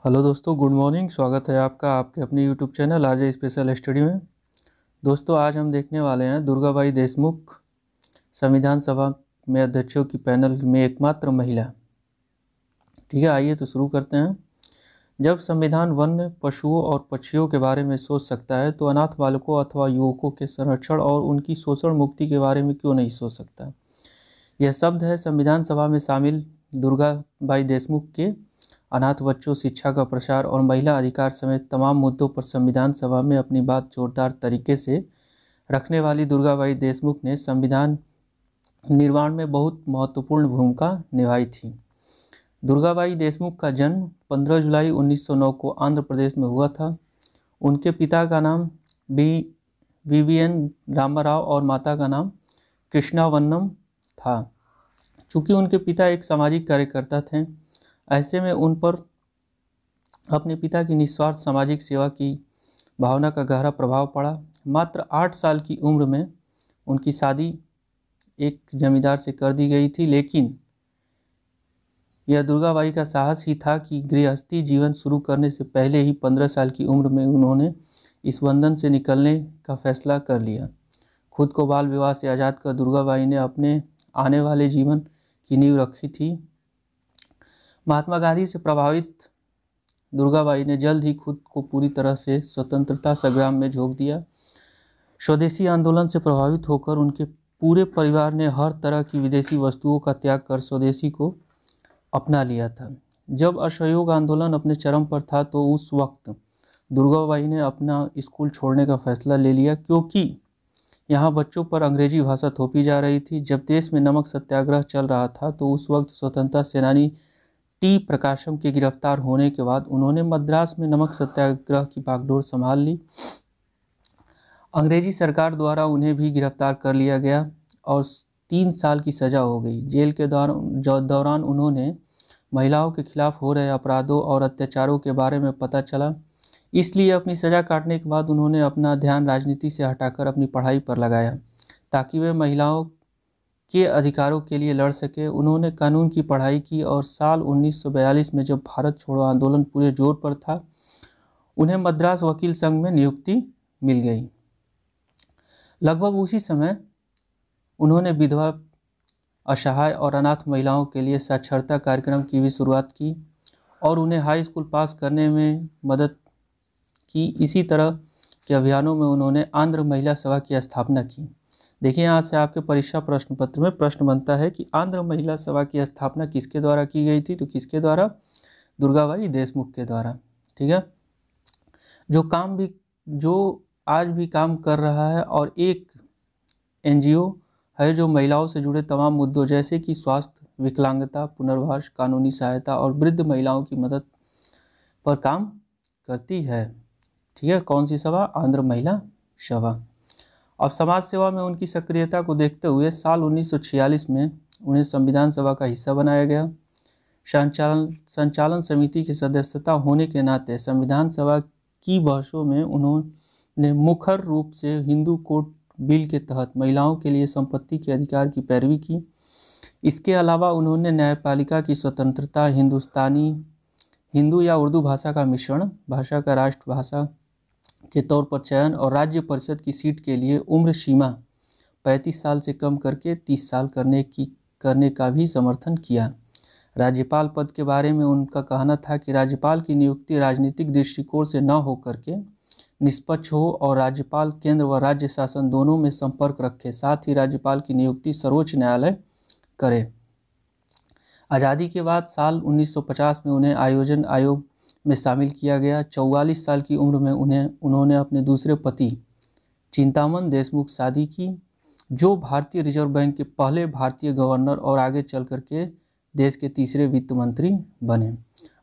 Hello दोस्तों, good morning. स्वागत है आपका आपके अपने YouTube channel RJ special study में। दोस्तों, आज हम देखने वाले हैं दुर्गाबाई देशमुख, संविधान सभा में अध्यक्षों की पैनल में एकमात्र महिला। ठीक है, आइए तो शुरू करते हैं। जब संविधान वन्य पशुओं और पक्षियों के बारे में सोच सकता है तो अनाथ बालकों अथवा युवकों के संरक्षण और उनकी शोषण मुक्ति के बारे में क्यों नहीं सोच सकता। यह शब्द है संविधान सभा में शामिल दुर्गाबाई देशमुख के अनाथ बच्चों, शिक्षा का प्रसार और महिला अधिकार समेत तमाम मुद्दों पर संविधान सभा में अपनी बात जोरदार तरीके से रखने वाली दुर्गाबाई देशमुख ने संविधान निर्माण में बहुत महत्वपूर्ण भूमिका निभाई थी। दुर्गाबाई देशमुख का जन्म 15 जुलाई 1909 को आंध्र प्रदेश में हुआ था। उनके पिता का नाम वीवीएन रामाराव और माता का नाम कृष्णावन्नम था। चूँकि उनके पिता एक सामाजिक कार्यकर्ता थे, ऐसे में उन पर अपने पिता की निस्वार्थ सामाजिक सेवा की भावना का गहरा प्रभाव पड़ा। मात्र 8 साल की उम्र में उनकी शादी एक जमींदार से कर दी गई थी, लेकिन यह दुर्गाबाई का साहस ही था कि गृहस्थी जीवन शुरू करने से पहले ही 15 साल की उम्र में उन्होंने इस बंधन से निकलने का फैसला कर लिया। खुद को बाल विवाह से आज़ाद कर दुर्गाबाई ने अपने आने वाले जीवन की नींव रखी थी। महात्मा गांधी से प्रभावित दुर्गाबाई ने जल्द ही खुद को पूरी तरह से स्वतंत्रता संग्राम में झोंक दिया। स्वदेशी आंदोलन से प्रभावित होकर उनके पूरे परिवार ने हर तरह की विदेशी वस्तुओं का त्याग कर स्वदेशी को अपना लिया था। जब असहयोग आंदोलन अपने चरम पर था तो उस वक्त दुर्गाबाई ने अपना स्कूल छोड़ने का फैसला ले लिया, क्योंकि यहाँ बच्चों पर अंग्रेजी भाषा थोपी जा रही थी। जब देश में नमक सत्याग्रह चल रहा था तो उस वक्त स्वतंत्रता सेनानी टी प्रकाशम के गिरफ्तार होने के बाद उन्होंने मद्रास में नमक सत्याग्रह की बागडोर संभाल ली। अंग्रेजी सरकार द्वारा उन्हें भी गिरफ्तार कर लिया गया और 3 साल की सज़ा हो गई। जेल के दौरान उन्होंने महिलाओं के खिलाफ हो रहे अपराधों और अत्याचारों के बारे में पता चला। इसलिए अपनी सज़ा काटने के बाद उन्होंने अपना ध्यान राजनीति से हटाकर अपनी पढ़ाई पर लगाया, ताकि वे महिलाओं के अधिकारों के लिए लड़ सके। उन्होंने कानून की पढ़ाई की और साल 1942 में जब भारत छोड़ो आंदोलन पूरे जोर पर था, उन्हें मद्रास वकील संघ में नियुक्ति मिल गई। लगभग उसी समय उन्होंने विधवा, असहाय और अनाथ महिलाओं के लिए साक्षरता कार्यक्रम की भी शुरुआत की और उन्हें हाई स्कूल पास करने में मदद की। इसी तरह के अभियानों में उन्होंने आंध्र महिला सभा की स्थापना की। देखिए, यहाँ से आपके परीक्षा प्रश्न पत्र में प्रश्न बनता है कि आंध्र महिला सभा की स्थापना किसके द्वारा की गई थी, तो किसके द्वारा? दुर्गाबाई देशमुख के द्वारा। ठीक है, जो आज भी काम कर रहा है और एक एनजीओ है जो महिलाओं से जुड़े तमाम मुद्दों जैसे कि स्वास्थ्य, विकलांगता, पुनर्वास, कानूनी सहायता और वृद्ध महिलाओं की मदद पर काम करती है। ठीक है, कौन सी सभा? आंध्र महिला सभा। अब समाज सेवा में उनकी सक्रियता को देखते हुए साल 1946 में उन्हें संविधान सभा का हिस्सा बनाया गया। संचालन समिति की सदस्यता होने के नाते संविधान सभा की बहसों में उन्होंने मुखर रूप से हिंदू कोड बिल के तहत महिलाओं के लिए संपत्ति के अधिकार की पैरवी की। इसके अलावा उन्होंने न्यायपालिका की स्वतंत्रता, हिंदू या उर्दू भाषा का मिश्रण, भाषा का राष्ट्रभाषा के तौर पर चयन और राज्य परिषद की सीट के लिए उम्र सीमा 35 साल से कम करके 30 साल करने का भी समर्थन किया। राज्यपाल पद के बारे में उनका कहना था कि राज्यपाल की नियुक्ति राजनीतिक दृष्टिकोण से न होकर के निष्पक्ष हो और राज्यपाल केंद्र व राज्य शासन दोनों में संपर्क रखे। साथ ही राज्यपाल की नियुक्ति सर्वोच्च न्यायालय करे। आज़ादी के बाद साल 1950 में उन्हें आयोजन आयोग में शामिल किया गया। 44 साल की उम्र में उन्होंने अपने दूसरे पति चिंतामन देशमुख शादी की, जो भारतीय रिजर्व बैंक के पहले भारतीय गवर्नर और आगे चल करके देश के तीसरे वित्त मंत्री बने।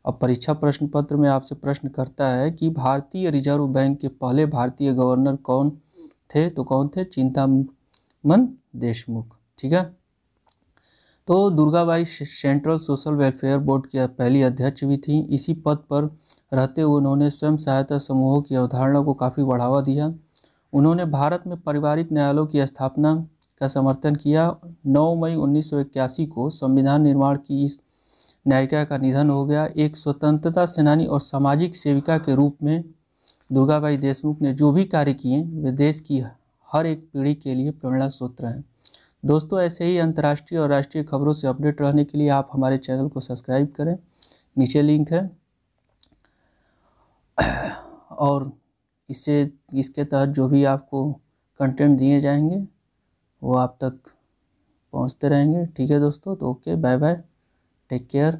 अब परीक्षा प्रश्न पत्र में आपसे प्रश्न करता है कि भारतीय रिजर्व बैंक के पहले भारतीय गवर्नर कौन थे, तो कौन थे? चिंतामन देशमुख। ठीक है, तो Durgabai central social welfare board की पहली अध्यक्ष भी थी। इसी पद पर रहते हुए उन्होंने स्वयं सहायता समूहों की अवधारणा को काफ़ी बढ़ावा दिया। उन्होंने भारत में पारिवारिक न्यायालयों की स्थापना का समर्थन किया। 9 मई 1981 को संविधान निर्माण की इस न्यायिका का निधन हो गया। एक स्वतंत्रता सेनानी और सामाजिक सेविका के रूप में दुर्गाबाई देशमुख ने जो भी कार्य किए वे देश की हर एक पीढ़ी के लिए प्रेरणा स्रोत हैं। दोस्तों, ऐसे ही अंतर्राष्ट्रीय और राष्ट्रीय खबरों से अपडेट रहने के लिए आप हमारे चैनल को सब्सक्राइब करें, नीचे लिंक है। और इसके तहत जो भी आपको कंटेंट दिए जाएंगे वो आप तक पहुंचते रहेंगे। ठीक है दोस्तों, तो okay, bye bye, take care.